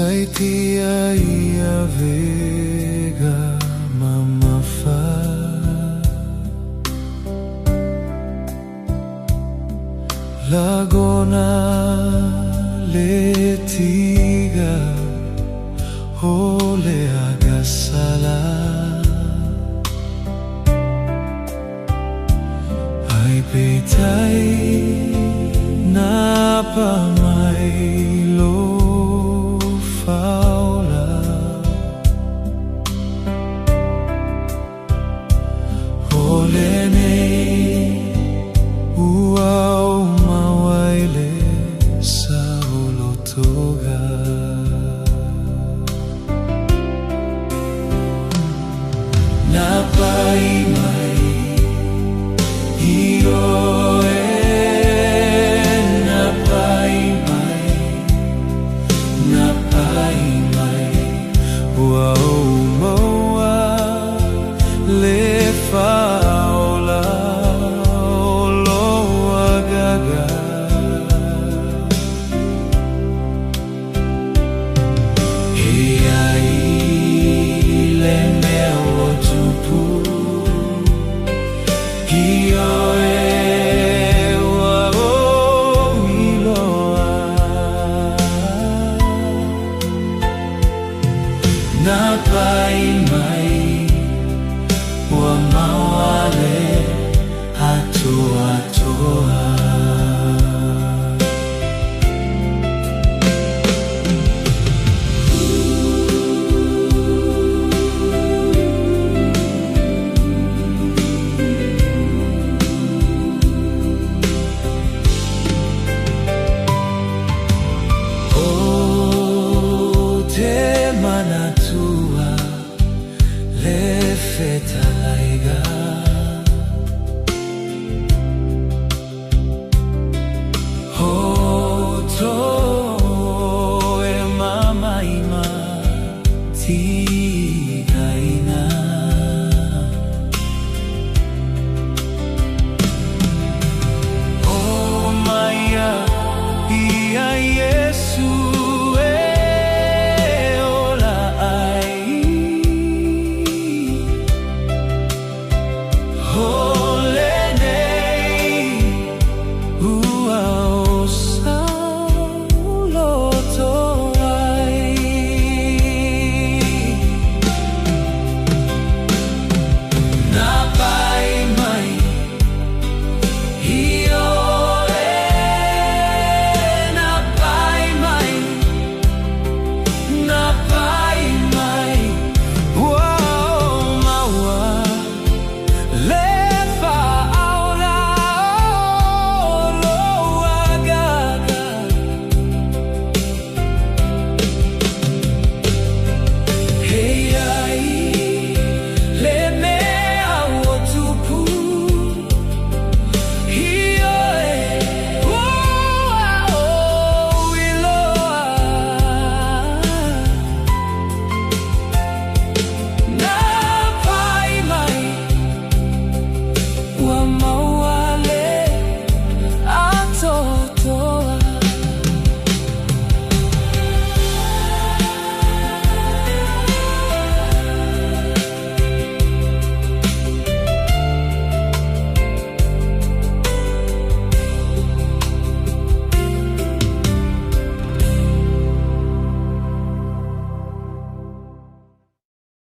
Saitia ia vega mamafa Lagona letiga Ole agasala Ai petai na Pa'i Mai lo faula Ole nei uau mawaile sa ulotoga Na Pa'i Mai ioe Na Pa'i Mai Na Pa'i Mai uau maua le faula loa gaga Ai le mea o tupu Ioe ua o iloa Na Pa'i Mai ua mawale atoa Manatua le feta laiga Hoto e mamaima tigaina O maia ia Yesu